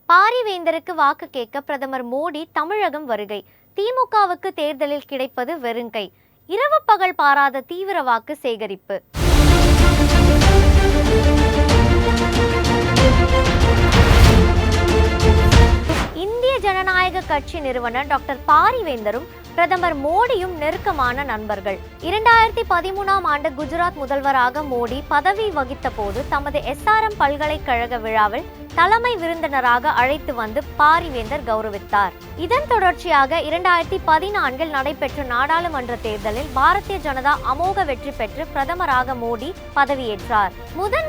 பாரிவேந்தருக்கு வாக்கு கேட்க பிரதமர் மோடி தமிழகம் வருகை. திமுகவுக்கு தேர்தலில் கிடைப்பது வெறுங்கை. இரவு பகல் பாராத தீவிர வாக்கு சேகரிப்பு. இந்திய ஜனநாயக கட்சி நிறுவனர் டாக்டர் பாரிவேந்தரும் பிரதமர் மோடியும் நெருக்கமான நண்பர்கள். 2013ஆம் ஆண்டு குஜராத் முதல்வராக மோடி பதவி வகித்த போது தமது SRM பல்கலைக்கழக விழாவில் தலைமை விருந்தினராக அழைத்து வந்து பாரிவேந்தர் கௌரவித்தார். இதன் தொடர்ச்சியாக 2014இல் நடைபெற்ற நாடாளுமன்ற தேர்தலில் பாரதிய ஜனதா அமோக வெற்றி பெற்று பிரதமராக மோடி பதவியேற்றார்.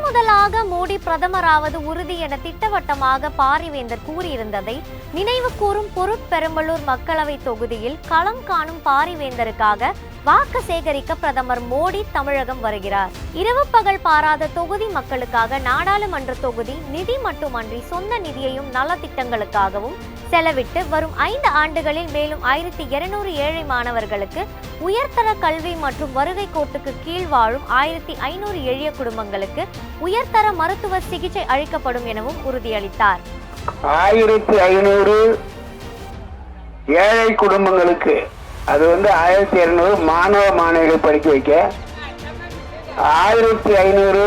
முதலாக மோடி பிரதமராவது உறுதி என திட்டவட்டமாக பாரிவேந்தர் கூறியிருந்ததை நினைவு கூறும் பொருட்பெரும்பலூர் மக்களவை தொகுதியில் களம் காணும் பாரிவேந்தருக்காக வாக்கு சேகரிக்க பிரதமர் மோடி தமிழகம் வருகிறார். இரவு பகல் பாராத தொகுதி மக்களுக்காக நாடாளுமன்ற தொகுதி நிதி மட்டுமன்றி சொந்த நிதியையும் நலத்திட்டங்களுக்காகவும் செலவிட்டு வரும் 5 ஆண்டுகளில் மேலும் 1200 ஏழை மாணவர்களுக்கு உயர்தர கல்வி மற்றும் வருகை கோட்டுக்கு கீழ் வாழும் 1500 எளிய குடும்பங்களுக்கு உயர்தர மருத்துவ சிகிச்சை அளிக்கப்படும் எனவும் உறுதியளித்தார். 1500 ஏழை குடும்பங்களுக்கு, அது 1200 மாணவ மாணவிகள் படிக்க வைக்க, 1500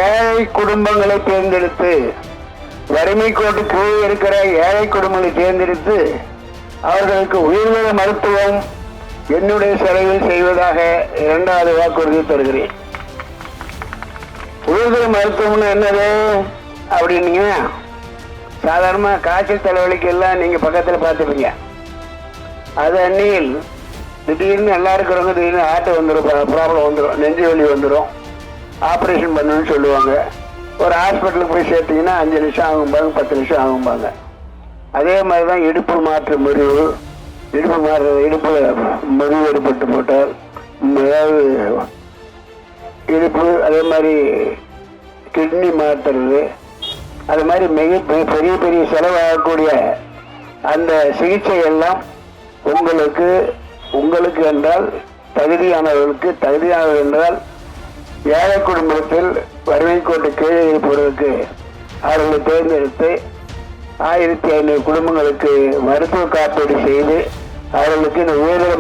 ஏழை குடும்பங்களை தேர்ந்தெடுத்து, வறுமை கோட்டு கீழே இருக்கிற ஏழை குடும்பங்களை தேர்ந்தெடுத்து அவர்களுக்கு உயர்தர மருத்துவம் என்னுடைய செலவில் செய்வதாக 2வது வாக்குறுதி தருகிறேன். உயர்தர மருத்துவம்னு என்னது அப்படின்னீங்க, சாதாரணமாக காய்ச்சல் தலைவலிக்கு எல்லாம் நீங்கள் பக்கத்தில் பார்த்துப்பீங்க. அது அன்னியில் திடீர்னு நல்லா இருக்கிறவங்க திடீர்னு ஹார்ட் வந்துடும், ப்ராப்ளம் வந்துடும், நெஞ்சு வலி வந்துடும், ஆப்ரேஷன் பண்ணணும்னு சொல்லுவாங்க. ஒரு ஹாஸ்பிட்டலுக்கு போய் சேர்த்திங்கன்னா 5 நிமிஷம் ஆகும்பாங்க, 10 நிமிஷம் ஆகும்பாங்க. அதே மாதிரி தான் இடுப்பு மாற்று முறிவு, இடுப்பில் முறிவு ஏற்பட்டு போட்டால், அதாவது இடுப்பு, அதே மாதிரி கிட்னி மாற்றுறது, அது மாதிரி பெரிய பெரிய செலவாகக்கூடிய அந்த சிகிச்சை எல்லாம் உங்களுக்கு என்றால் தகுதியானவர்கள் என்றால் ஏழை குடும்பத்தில் வறுமை கோட்டு கீழே இருப்பவர்களுக்கு அவர்களை தேர்ந்தெடுத்து 1500 குடும்பங்களுக்கு மருத்துவ காப்பீடு செய்து அவர்களுக்கு இந்த உயர்தர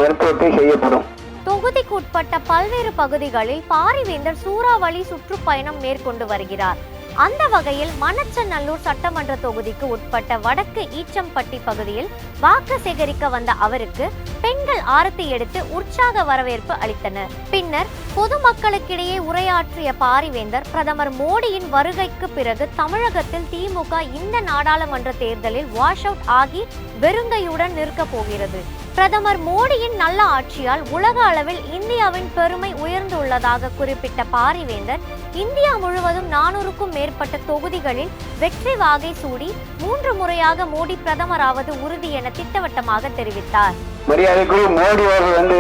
மருத்துவத்தை செய்யப்படும். தொகுதிக்குட்பட்ட பல்வேறு பகுதிகளில் பாரிவேந்தர் சூறாவளி சுற்றுப்பயணம் மேற்கொண்டு வருகிறார். அந்த வகையில் மணச்சநல்லூர் சட்டமன்ற தொகுதிக்கு உட்பட்ட வடக்கு ஈச்சம்பட்டி பகுதியில் வாக்கு சேகரிக்க வந்த அவருக்கு பெண்கள் ஆரத்தி எடுத்து உற்சாக வரவேற்பு அளித்தனர். பின்னர் பொதுமக்களுக்கிடையே உரையாற்றிய பாரிவேந்தர் பிரதமர் மோடியின் வருகைக்கு பிறகு தமிழகத்தில் திமுக இந்த நாடாளுமன்ற தேர்தலில் வாஷ் அவுட் ஆகி வெறுங்கையுடன் நிற்கப் போகிறது. பிரதமர் மோடியின் நல்ல ஆட்சியால் உலக அளவில் இந்தியாவின் பெருமை உயர்ந்துள்ளதாக குறிப்பிட்ட பாரிவேந்தர் இந்தியா முழுவதும் 400க்கும் மேற்பட்ட தொகுதிகளில் வெற்றி வாகை சூடி 3 முறையாக மோடி பிரதமராவது உறுதி என திட்டவட்டமாக தெரிவித்தார். மரியாதைக்குரிய மோடி அவர்கள்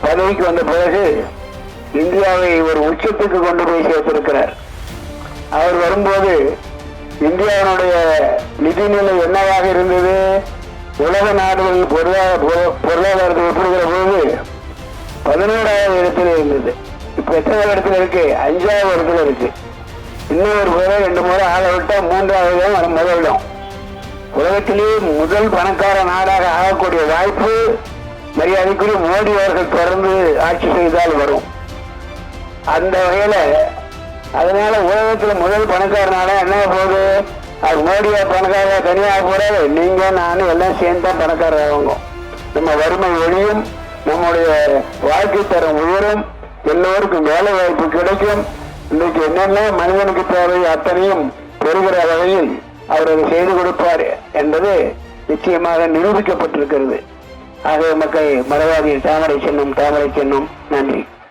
பதவிக்கு வந்த பிறகு இந்தியாவை ஒரு உச்சத்துக்கு கொண்டு போய் சேர்த்திருக்கிறார். அவர் வரும்போது இந்தியாவினுடைய நிதிநிலை என்னவாக இருந்தது, உலக நாடுகளில் பொருளாதாரத்தை ஒப்பிடுகிற போது 11வது இடத்துல இருந்தது. இப்ப எத்தனை இடத்துல இருக்கு? 5வது இடத்துல இருக்கு. இன்னும் ஒரு முறை 2 முறை ஆள விட்டா 3வது இடம் முதலிடம். உலகத்திலேயே முதல் பணக்கார நாடாக ஆகக்கூடிய வாய்ப்பு மரியாதைக்குரிய மோடி அவர்கள் தொடர்ந்து ஆட்சி செய்தால் வரும். அந்த வகையில அதனால உலகத்துல முதல் பணக்கார நாடா என்ன போகுது, அது மோடியா பணக்கார தனியாக போறாது, நீங்க நானும் எல்லாம் சேர்ந்து தான் பணக்காரர் ஆகும். நம்ம வறுமை ஒழியும், நம்முடைய வாழ்க்கை தரம் உயரும், எல்லோருக்கும் வேலை வாய்ப்பு கிடைக்கும். இன்னைக்கு என்னென்ன மனிதனுக்கு தேவை அத்தனையும் பெறுகிற வகையில் அவர் அதை செய்து கொடுப்பார் என்பது நிச்சயமாக நிரூபிக்கப்பட்டிருக்கிறது. ஆகவே மக்கள் மறவாதி தாமரை சின்னம். நன்றி.